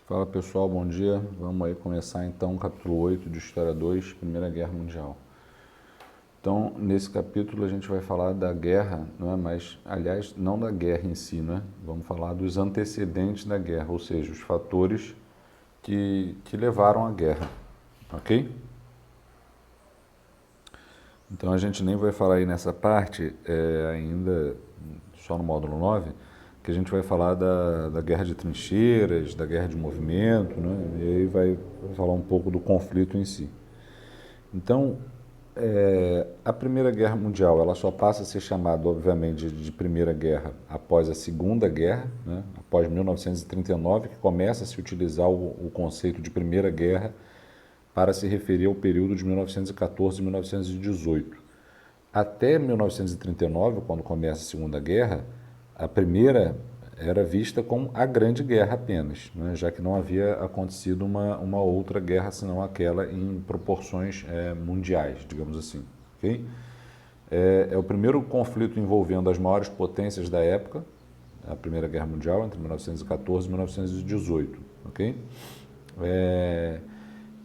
Fala pessoal, bom dia. Vamos aí começar então o capítulo 8 de História 2, Primeira Guerra Mundial. Então, nesse capítulo a gente vai falar da guerra, não é? Mas, aliás, não da guerra em si, não é? Vamos falar dos antecedentes da guerra, ou seja, os fatores que levaram à guerra, ok? Então a gente nem vai falar aí nessa parte ainda, só no módulo 9, que a gente vai falar da guerra de trincheiras, da guerra de movimento, né? E aí vai falar um pouco do conflito em si. Então, a Primeira Guerra Mundial ela só passa a ser chamada, obviamente, de Primeira Guerra após a Segunda Guerra, né? Após 1939, que começa a se utilizar o conceito de Primeira Guerra para se referir ao período de 1914 e 1918. Até 1939, quando começa a Segunda Guerra, a primeira era vista como a Grande Guerra apenas, né? Já que não havia acontecido uma outra guerra senão aquela em proporções mundiais, digamos assim. Okay? É o primeiro conflito envolvendo as maiores potências da época, a Primeira Guerra Mundial, entre 1914 e 1918. Okay?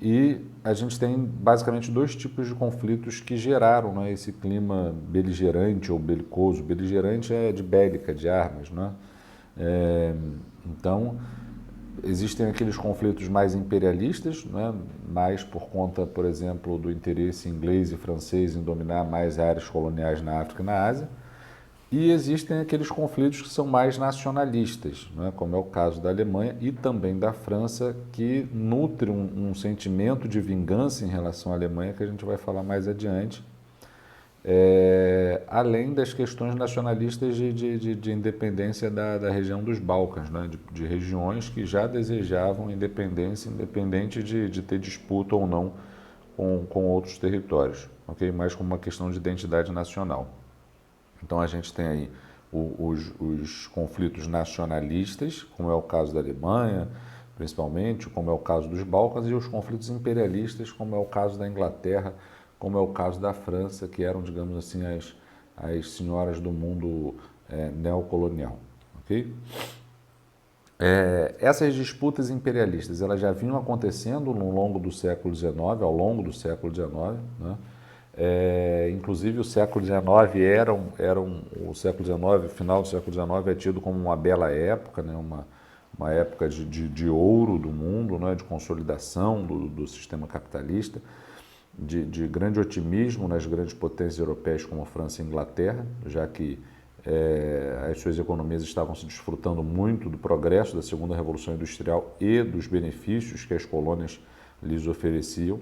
E a gente tem basicamente dois tipos de conflitos que geraram, né, esse clima beligerante ou belicoso. Beligerante é de bélica, de armas, né? É, então, existem aqueles conflitos mais imperialistas, né, mais por conta, por exemplo, do interesse inglês e francês em dominar mais áreas coloniais na África e na Ásia. E existem aqueles conflitos que são mais nacionalistas, né, como é o caso da Alemanha e também da França, que nutre um sentimento de vingança em relação à Alemanha, que a gente vai falar mais adiante, além das questões nacionalistas de independência da região dos Balcãs, né, de regiões que já desejavam independência, independente de ter disputa ou não com outros territórios, okay? Mais como uma questão de identidade nacional. Então a gente tem aí os conflitos nacionalistas, como é o caso da Alemanha, principalmente, como é o caso dos Balcãs, e os conflitos imperialistas, como é o caso da Inglaterra, como é o caso da França, que eram, digamos assim, as senhoras do mundo neocolonial. Okay? Essas disputas imperialistas elas já vinham acontecendo no longo do século XIX, ao longo do século XIX, né? Inclusive o século XIX o século XIX, o final do século XIX é tido como uma bela época, né? Uma época de ouro do mundo, né? De consolidação do sistema capitalista, de grande otimismo nas grandes potências europeias como França e Inglaterra, já que as suas economias estavam se desfrutando muito do progresso da segunda revolução industrial e dos benefícios que as colônias lhes ofereciam.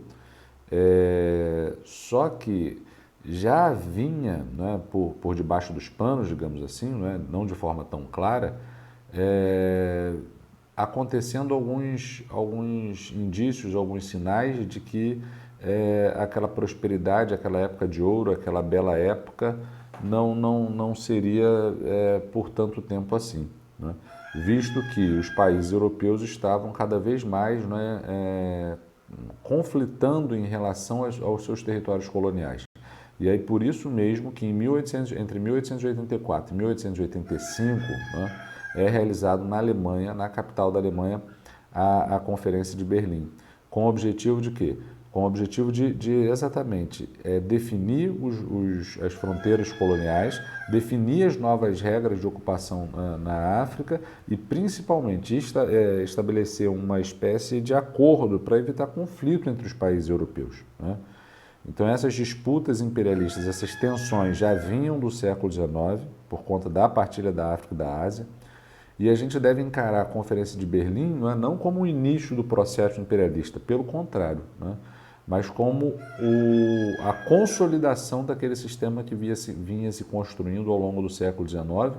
Só que já vinha, né, por debaixo dos panos, digamos assim, não de forma tão clara, acontecendo alguns indícios, alguns sinais de que aquela prosperidade, aquela época de ouro, aquela bela época, não seria por tanto tempo assim, né? Visto que os países europeus estavam cada vez mais, né, conflitando em relação aos seus territórios coloniais. E aí por isso mesmo que entre 1884 e 1885, né, é realizado na Alemanha, na capital da Alemanha, a Conferência de Berlim. Com o objetivo de quê? Com o objetivo de exatamente definir as fronteiras coloniais, definir as novas regras de ocupação na África e, principalmente, estabelecer uma espécie de acordo para evitar conflito entre os países europeus, né? Então, essas disputas imperialistas, essas tensões já vinham do século XIX, por conta da partilha da África e da Ásia, e a gente deve encarar a Conferência de Berlim não como o início do processo imperialista, pelo contrário, né? Mas como a consolidação daquele sistema que vinha se construindo ao longo do século XIX.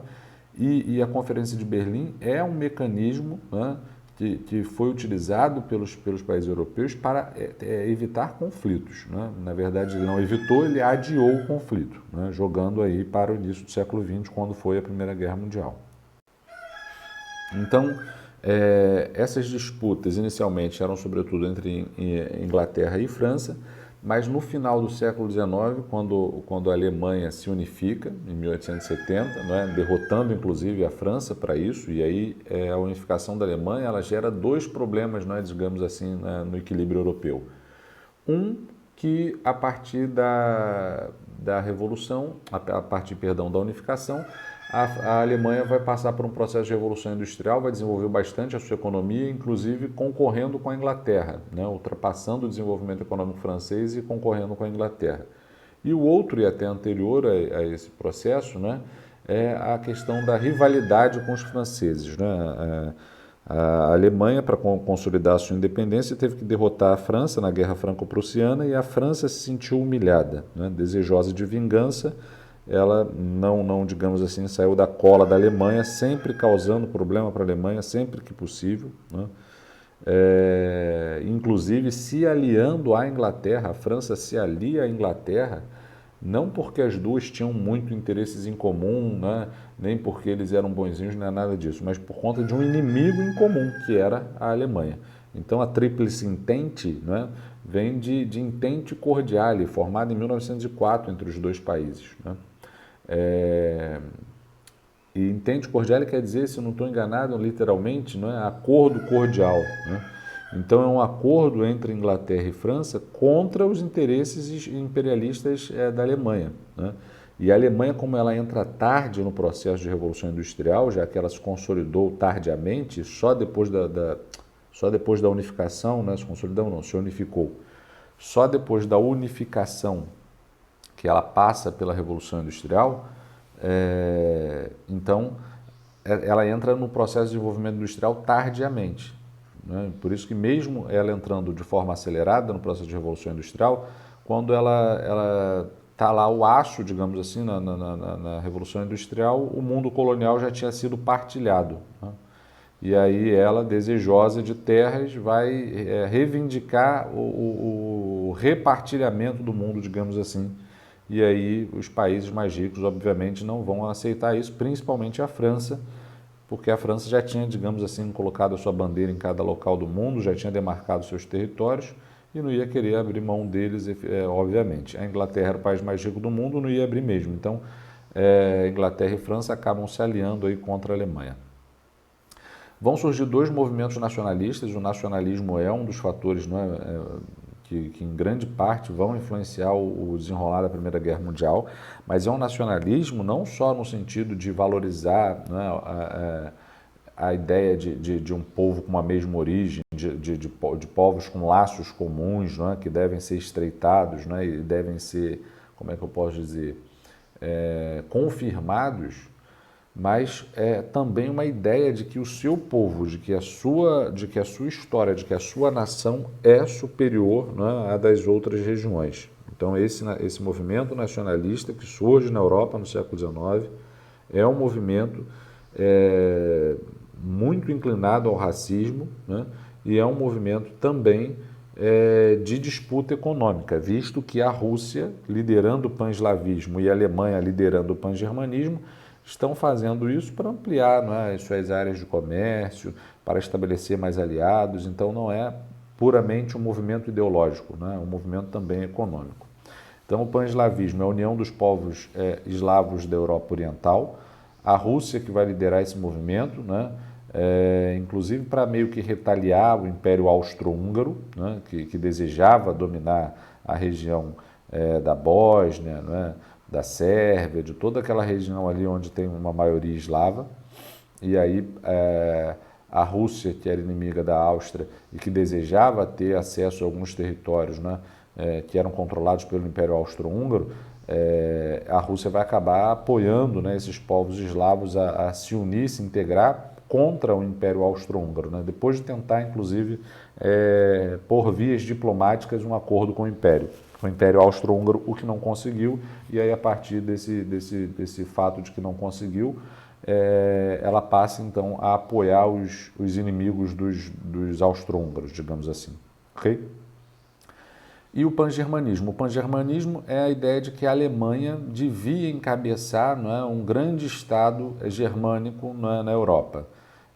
E a Conferência de Berlim é um mecanismo, né, que foi utilizado pelos países europeus para evitar conflitos, né? Na verdade, ele não evitou, ele adiou o conflito, né, jogando aí para o início do século XX, quando foi a Primeira Guerra Mundial. Então, essas disputas inicialmente eram sobretudo entre Inglaterra e França, mas no final do século XIX, quando a Alemanha se unifica, em 1870, né, derrotando inclusive a França para isso, e aí a unificação da Alemanha ela gera dois problemas, né, digamos assim, né, no equilíbrio europeu. Um, que a partir da Revolução, a partir, perdão, da unificação, a Alemanha vai passar por um processo de revolução industrial, vai desenvolver bastante a sua economia, inclusive concorrendo com a Inglaterra, né, ultrapassando o desenvolvimento econômico francês e concorrendo com a Inglaterra. E o outro, e até anterior a esse processo, né, é a questão da rivalidade com os franceses, né? A Alemanha, para consolidar a sua independência, teve que derrotar a França na Guerra Franco-Prussiana e a França se sentiu humilhada, né? Desejosa de vingança, ela não, digamos assim, saiu da cola da Alemanha, sempre causando problema para a Alemanha, sempre que possível, né? Inclusive se aliando à Inglaterra, a França se alia à Inglaterra, não porque as duas tinham muito interesses em comum, né? Nem porque eles eram bonzinhos, não é nada disso, mas por conta de um inimigo em comum, que era a Alemanha. Então a Tríplice Entente, né, vem de Entente Cordiale, formada em 1904 entre os dois países, né? E Entente Cordiale quer dizer, se não estou enganado, literalmente, não é acordo cordial, né? Então é um acordo entre Inglaterra e França contra os interesses imperialistas da Alemanha, né? E a Alemanha, como ela entra tarde no processo de Revolução Industrial, já que ela se consolidou tardiamente, só depois da unificação, né? Se consolidou não, se unificou. Só depois da unificação que ela passa pela Revolução Industrial, então ela entra no processo de desenvolvimento industrial tardiamente, né? Por isso que mesmo ela entrando de forma acelerada no processo de revolução industrial, quando ela está lá o aço, digamos assim, na revolução industrial, o mundo colonial já tinha sido partilhado, né? E aí ela, desejosa de terras, vai reivindicar o repartilhamento do mundo, digamos assim. E aí os países mais ricos, obviamente, não vão aceitar isso, principalmente a França, porque a França já tinha, digamos assim, colocado a sua bandeira em cada local do mundo, já tinha demarcado seus territórios e não ia querer abrir mão deles, obviamente. A Inglaterra era o país mais rico do mundo, não ia abrir mesmo. Então, Inglaterra e França acabam se aliando aí contra a Alemanha. Vão surgir dois movimentos nacionalistas. O nacionalismo é um dos fatores, não é, que em grande parte vão influenciar o desenrolar da Primeira Guerra Mundial, mas é um nacionalismo não só no sentido de valorizar, né, a ideia de um povo com uma mesma origem, de povos com laços comuns, né, que devem ser estreitados, né, e devem ser, como é que eu posso dizer, confirmados, mas é também uma ideia de que o seu povo, de que a sua história, de que a sua nação é superior, né, à das outras regiões. Então esse movimento nacionalista que surge na Europa no século XIX é um movimento muito inclinado ao racismo, né, e é um movimento também de disputa econômica, visto que a Rússia, liderando o pan-eslavismo, e a Alemanha liderando o pan-germanismo, estão fazendo isso para ampliar, né, as suas áreas de comércio, para estabelecer mais aliados. Então não é puramente um movimento ideológico, né, é um movimento também econômico. Então o pan-eslavismo é a união dos povos eslavos da Europa Oriental, a Rússia que vai liderar esse movimento, né, inclusive para meio que retaliar o Império Austro-Húngaro, né, que desejava dominar a região da Bósnia, né, da Sérvia, de toda aquela região ali onde tem uma maioria eslava. E aí a Rússia, que era inimiga da Áustria e que desejava ter acesso a alguns territórios, né, que eram controlados pelo Império Austro-Húngaro, a Rússia vai acabar apoiando, né, esses povos eslavos a se unir, se integrar contra o Império Austro-Húngaro, né, depois de tentar, inclusive, por vias diplomáticas, um acordo com o Império Austro-Húngaro, o que não conseguiu, e aí a partir desse fato de que não conseguiu, ela passa então a apoiar os inimigos dos austro-húngaros, digamos assim. Ok? E o pan-germanismo? O pan-germanismo é a ideia de que a Alemanha devia encabeçar, não é, um grande estado germânico, não é, na Europa.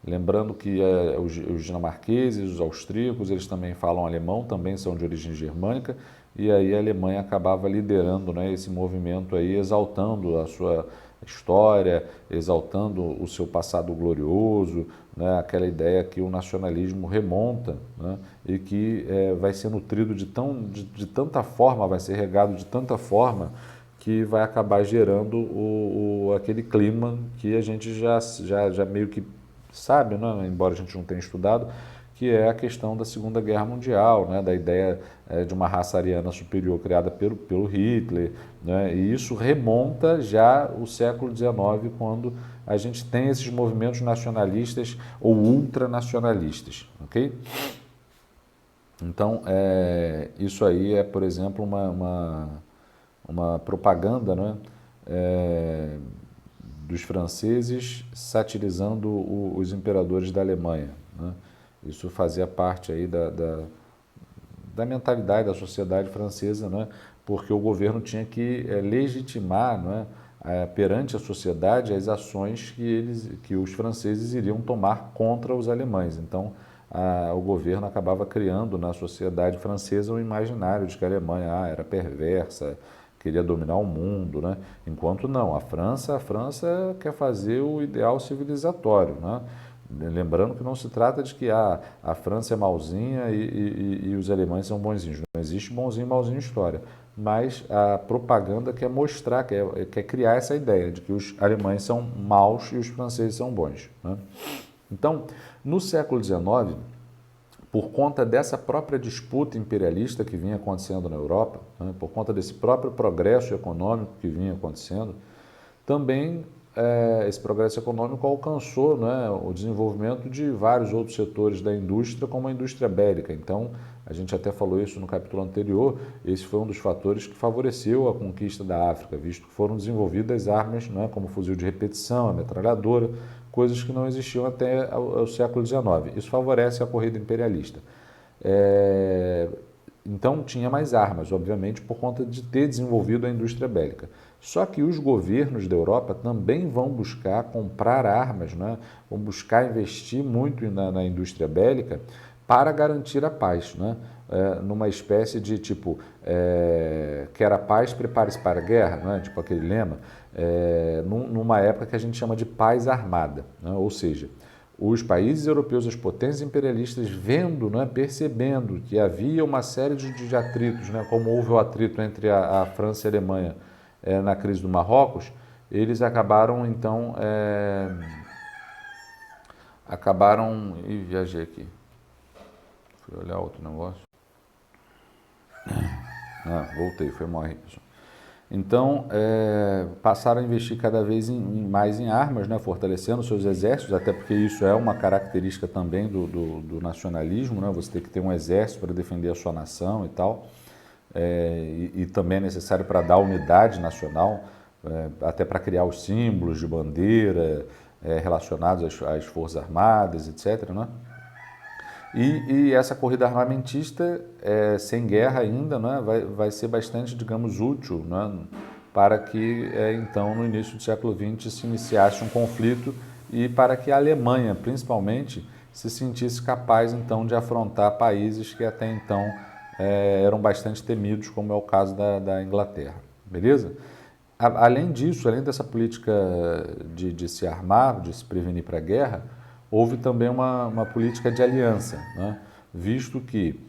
Lembrando que os dinamarqueses, os austríacos, eles também falam alemão, também são de origem germânica, e aí a Alemanha acabava liderando, né, esse movimento aí, exaltando a sua história, exaltando o seu passado glorioso, né, aquela ideia que o nacionalismo remonta, né, e que vai ser nutrido de tanta forma, vai ser regado de tanta forma, que vai acabar gerando aquele clima que a gente já meio que sabe, né, embora a gente não tenha estudado, que é a questão da Segunda Guerra Mundial, né, da ideia de uma raça ariana superior criada pelo Hitler, né, e isso remonta já o século XIX, quando a gente tem esses movimentos nacionalistas ou ultranacionalistas, ok? Então, isso aí é, por exemplo, uma propaganda, né, é, dos franceses satirizando os imperadores da Alemanha, né? Isso fazia parte aí da mentalidade da sociedade francesa, né? Porque o governo tinha que legitimar, né, perante a sociedade as ações que os franceses iriam tomar contra os alemães. Então, o governo acabava criando na sociedade francesa um imaginário de que a Alemanha era perversa, queria dominar o mundo, né? Enquanto não, a França quer fazer o ideal civilizatório, né? Lembrando que não se trata de que a França é malzinha e os alemães são bonzinhos. Não existe bonzinho e malzinho em história. Mas a propaganda quer mostrar, quer criar essa ideia de que os alemães são maus e os franceses são bons, né? Então, no século XIX, por conta dessa própria disputa imperialista que vinha acontecendo na Europa, né, por conta desse próprio progresso econômico que vinha acontecendo, também esse progresso econômico alcançou, né, o desenvolvimento de vários outros setores da indústria, como a indústria bélica. Então, a gente até falou isso no capítulo anterior, esse foi um dos fatores que favoreceu a conquista da África, visto que foram desenvolvidas armas, né, como fuzil de repetição, a metralhadora, coisas que não existiam até o século XIX. Isso favorece a corrida imperialista. Então tinha mais armas, obviamente, por conta de ter desenvolvido a indústria bélica. Só que os governos da Europa também vão buscar comprar armas, né? Vão buscar investir muito na indústria bélica para garantir a paz, né? Numa espécie de tipo, quer a paz, prepare-se para a guerra, né? Tipo aquele lema, numa época que a gente chama de paz armada, né? Ou seja, os países europeus, as potências imperialistas, vendo, né, percebendo que havia uma série de atritos, né, como houve o atrito entre a França e a Alemanha na crise do Marrocos, eles acabaram, então, viajei aqui, fui olhar outro negócio, voltei, foi mal aí, pessoal. Então, passaram a investir cada vez mais em armas, né, fortalecendo seus exércitos, até porque isso é uma característica também do nacionalismo, né, você tem que ter um exército para defender a sua nação e tal, e também é necessário para dar unidade nacional, até para criar os símbolos de bandeira relacionados às Forças Armadas, etc., né? E essa corrida armamentista, sem guerra ainda, né, vai ser bastante, digamos, útil, né, para que, então, no início do século XX, se iniciasse um conflito e para que a Alemanha, principalmente, se sentisse capaz, então, de afrontar países que até então eram bastante temidos, como é o caso da Inglaterra. Beleza? Além disso, além dessa política de se armar, de se prevenir para a guerra, houve também uma política de aliança, né? Visto que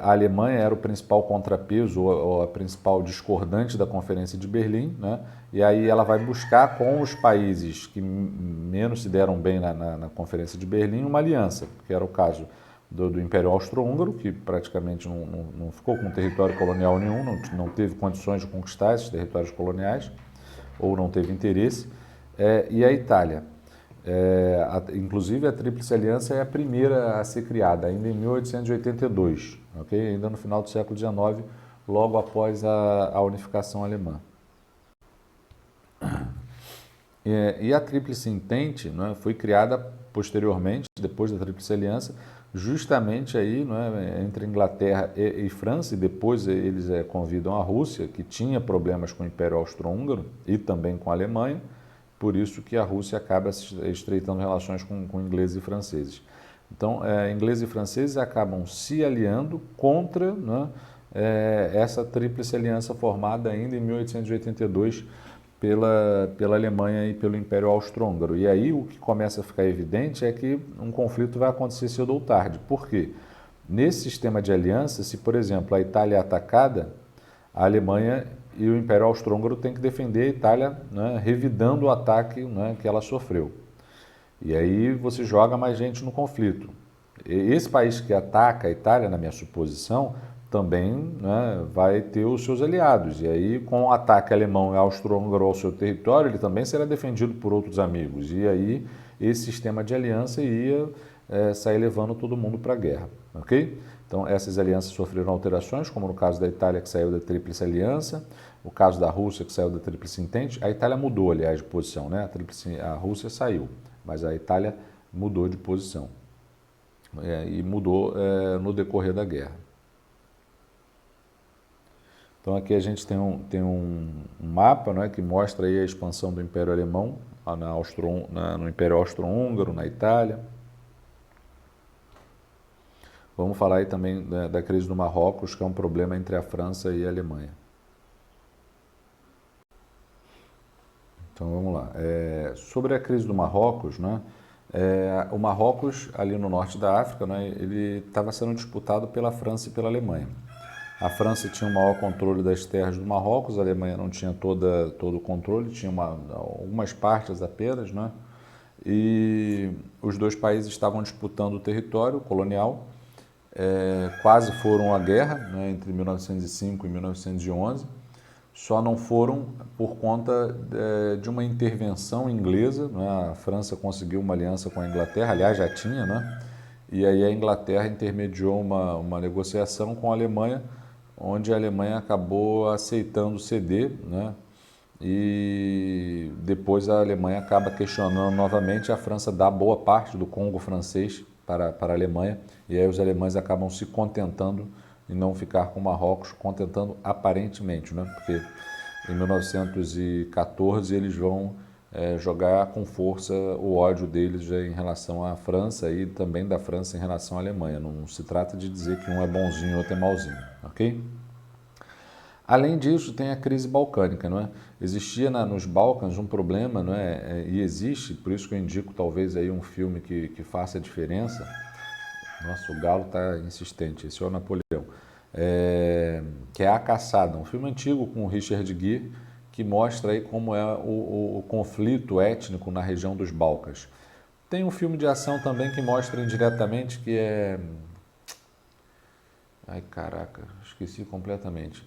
a Alemanha era o principal contrapeso ou a principal discordante da Conferência de Berlim, né? E aí ela vai buscar com os países que menos se deram bem na Conferência de Berlim uma aliança, que era o caso do Império Austro-Húngaro, que praticamente não ficou com território colonial nenhum, não teve condições de conquistar esses territórios coloniais, ou não teve interesse, e a Itália. Inclusive a Tríplice Aliança é a primeira a ser criada, ainda em 1882, okay? Ainda no final do século XIX, logo após a unificação alemã. E a Tríplice Entente, né, foi criada posteriormente, depois da Tríplice Aliança, justamente aí, né, entre Inglaterra e França, e depois eles convidam a Rússia, que tinha problemas com o Império Austro-Húngaro e também com a Alemanha, por isso que a Rússia acaba estreitando relações com ingleses e franceses. Então, ingleses e franceses acabam se aliando contra, né, essa tríplice aliança formada ainda em 1882 pela Alemanha e pelo Império Austro-Húngaro. E aí o que começa a ficar evidente é que um conflito vai acontecer cedo ou tarde. Por quê? Nesse sistema de aliança, se, por exemplo, a Itália é atacada, a Alemanha e o Império Austro-Húngaro têm que defender a Itália, né, revidando o ataque, né, que ela sofreu. E aí você joga mais gente no conflito. Esse país que ataca a Itália, na minha suposição, também, né, vai ter os seus aliados. E aí, com o ataque alemão e austro-húngaro ao seu território, ele também será defendido por outros amigos. E aí, esse sistema de aliança ia sair levando todo mundo para a guerra. Ok? Então, essas alianças sofreram alterações, como no caso da Itália, que saiu da Tríplice Aliança, o caso da Rússia, que saiu da Tríplice Entente. A Itália mudou, aliás, de posição, né? A Rússia saiu, mas a Itália mudou de posição. E mudou no decorrer da guerra. Então aqui a gente tem um mapa, né, que mostra aí a expansão do Império Alemão no Império Austro-Húngaro, na Itália. Vamos falar aí também da crise do Marrocos, que é um problema entre a França e a Alemanha. Então vamos lá. Sobre a crise do Marrocos, né, o Marrocos, ali no norte da África, né, ele estava sendo disputado pela França e pela Alemanha. A França tinha o maior controle das terras do Marrocos, a Alemanha não tinha todo o controle, tinha algumas partes apenas, né? E os dois países estavam disputando o território colonial, quase foram à guerra, né, entre 1905 e 1911, só não foram por conta de uma intervenção inglesa, né? A França conseguiu uma aliança com a Inglaterra, aliás já tinha, né? E aí a Inglaterra intermediou uma negociação com a Alemanha, onde a Alemanha acabou aceitando ceder, né? E depois a Alemanha acaba questionando novamente, a França dá boa parte do Congo francês para a Alemanha, e aí os alemães acabam se contentando em não ficar com Marrocos, contentando aparentemente, né? Porque em 1914 eles vão jogar com força o ódio deles já em relação à França e também da França em relação à Alemanha. Não se trata de dizer que um é bonzinho e o outro é mauzinho, ok? Além disso, tem a crise balcânica, não é? Existia nos Balcãs um problema, não é? E existe, por isso que eu indico talvez aí um filme que faça a diferença. Nossa, o Galo está insistente, esse é o Napoleão. Que é A Caçada, um filme antigo com o Richard Gere, que mostra aí como é o conflito étnico na região dos Balcãs. Tem um filme de ação também que mostra indiretamente que é... Ai, caraca, esqueci completamente.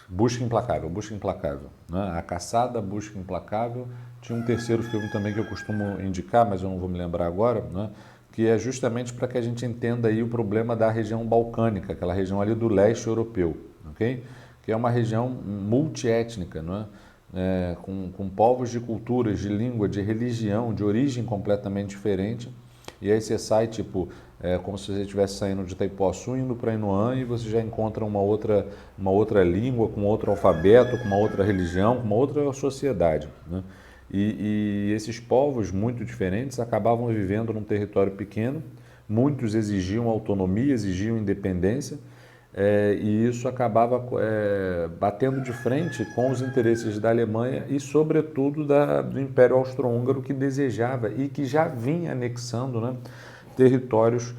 Busca Implacável, Busca Implacável, né? A Caçada, Busca Implacável. Tinha um terceiro filme também que eu costumo indicar, mas eu não vou me lembrar agora, né? Que é justamente para que a gente entenda aí o problema da região balcânica, aquela região ali do leste europeu, ok? Que é uma região multiétnica, não é? Com povos de culturas, de língua, de religião, de origem completamente diferente. E aí você sai, tipo, como se você estivesse saindo de Itaipuaçu, indo para Inuã, e você já encontra uma outra língua, com outro alfabeto, com uma outra religião, com uma outra sociedade, né? E esses povos muito diferentes acabavam vivendo num território pequeno, muitos exigiam autonomia, exigiam independência, e isso acabava batendo de frente com os interesses da Alemanha e, sobretudo, do Império Austro-Húngaro, que desejava e que já vinha anexando, né, territórios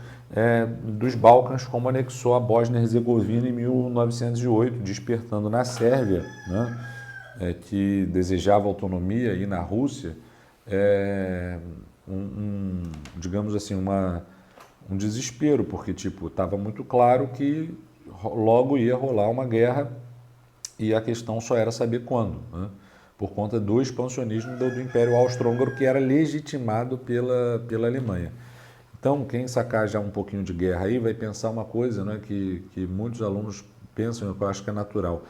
dos Balcãs, como anexou a Bósnia-Herzegovina em 1908, despertando na Sérvia, né, que desejava autonomia, e na Rússia, digamos assim, um desespero, porque tipo, estava muito claro que logo ia rolar uma guerra e a questão só era saber quando, né? Por conta do expansionismo do Império Austro-Húngaro, que era legitimado pela Alemanha. Então, quem sacar já um pouquinho de guerra aí vai pensar uma coisa, né, que muitos alunos pensam, que eu acho que é natural.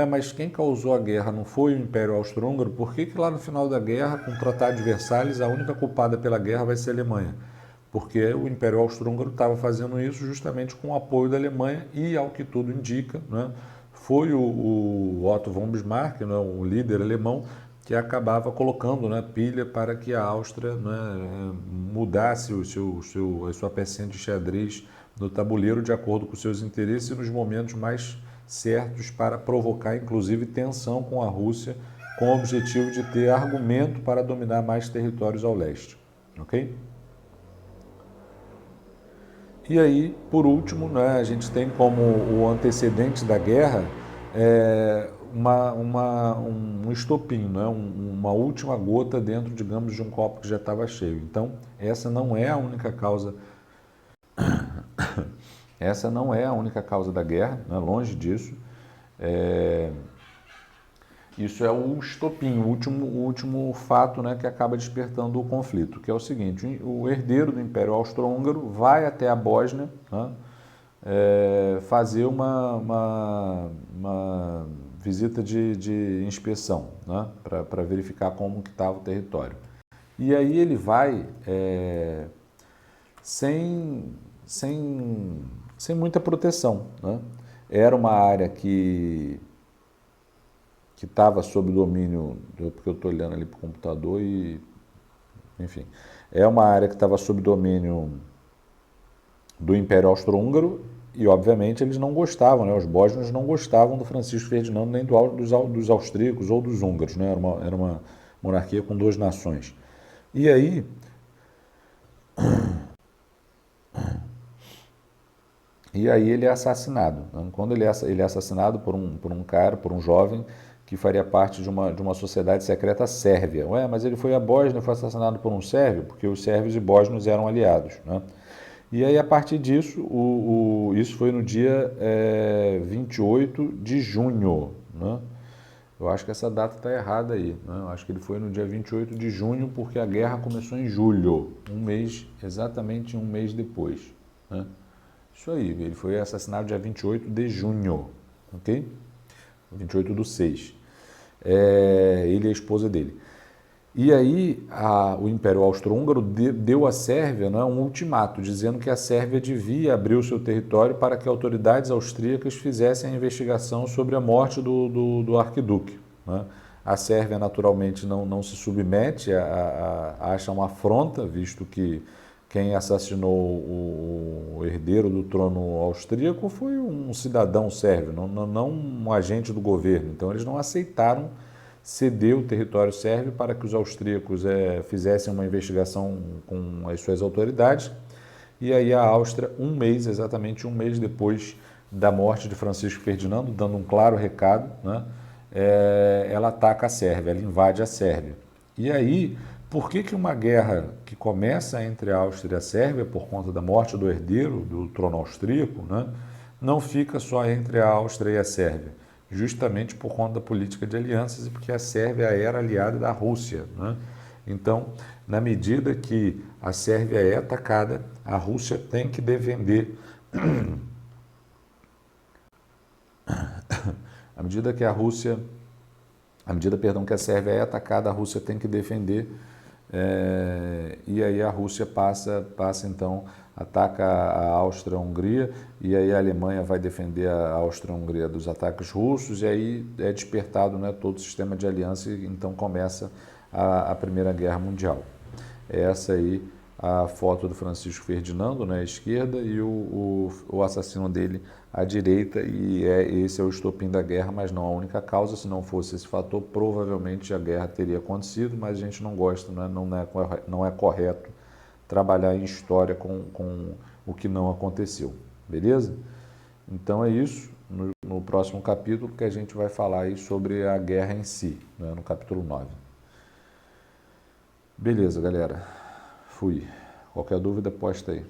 Mas quem causou a guerra não foi o Império Austro-Húngaro? Por que lá no final da guerra, com o Tratado de Versalhes, a única culpada pela guerra vai ser a Alemanha? Porque o Império Austro-Húngaro estava fazendo isso justamente com o apoio da Alemanha e, ao que tudo indica, né, foi o Otto von Bismarck, né, o líder alemão, que acabava colocando, né, pilha para que a Áustria, né, mudasse a sua pecinha de xadrez no tabuleiro de acordo com seus interesses e nos momentos mais certos para provocar, inclusive, tensão com a Rússia, com o objetivo de ter argumento para dominar mais territórios ao leste. Ok? E aí, por último, né, a gente tem como o antecedente da guerra um estopim, né, uma última gota dentro, digamos, de um copo que já estava cheio. Então, essa não é a única causa. Essa não é a única causa da guerra, né, longe disso. Isso é o estopim, o último fato, né, que acaba despertando o conflito, que é o seguinte: o herdeiro do Império Austro-Húngaro vai até a Bósnia, né, fazer uma visita de inspeção, né, para verificar como que estava o território. E aí ele vai sem muita proteção, né? Era uma área que estava sob domínio, porque eu estou olhando ali para o computador e, enfim, é uma área que estava sob domínio do Império Austro-Húngaro e, obviamente, eles não gostavam, né? Os bósnios não gostavam do Francisco Ferdinando nem dos austríacos ou dos húngaros, né? Era uma monarquia com duas nações. E aí ele é assassinado. Quando ele é assassinado por um cara, por um jovem que faria parte de uma sociedade secreta sérvia. Ué, mas ele foi à Bósnia e foi assassinado por um sérvio? Porque os sérvios e bósnios eram aliados, né? E aí, a partir disso, isso foi no dia 28 de junho, né? Eu acho que essa data está errada aí, né? Eu acho que ele foi no dia 28 de junho, porque a guerra começou em julho, exatamente um mês depois, né? Isso aí, ele foi assassinado dia 28 de junho, ok? 28/6. Ele e a esposa dele. E aí o Império Austro-Húngaro deu à Sérvia, né, um ultimato, dizendo que a Sérvia devia abrir o seu território para que autoridades austríacas fizessem a investigação sobre a morte do arquiduque, né? A Sérvia, naturalmente, não se submete, acha uma afronta, visto que quem assassinou o herdeiro do trono austríaco foi um cidadão sérvio, não um agente do governo. Então, eles não aceitaram ceder o território sérvio para que os austríacos fizessem uma investigação com as suas autoridades. E aí a Áustria, exatamente um mês depois da morte de Francisco Ferdinando, dando um claro recado, né, ela ataca a Sérvia, ela invade a Sérvia. E aí, por que uma guerra que começa entre a Áustria e a Sérvia, por conta da morte do herdeiro do trono austríaco, né, não fica só entre a Áustria e a Sérvia? Justamente por conta da política de alianças e porque a Sérvia era aliada da Rússia, né? Então, na medida que a Sérvia é atacada, a Rússia tem que defender. À medida que que a Sérvia é atacada, a Rússia tem que defender. E aí a Rússia passa então, ataca a Áustria-Hungria, e aí a Alemanha vai defender a Áustria-Hungria dos ataques russos, e aí é despertado, né, todo o sistema de aliança, e então começa a Primeira Guerra Mundial. Essa aí a foto do Francisco Ferdinando, né, à esquerda, e o assassino dele à direita, e esse é o estopim da guerra, mas não a única causa. Se não fosse esse fator, provavelmente a guerra teria acontecido, mas a gente não gosta, né, não é correto trabalhar em história com o que não aconteceu, beleza? Então é isso, no próximo capítulo que a gente vai falar aí sobre a guerra em si, né, no capítulo 9. Beleza, galera. Fui. Qualquer dúvida, posta aí.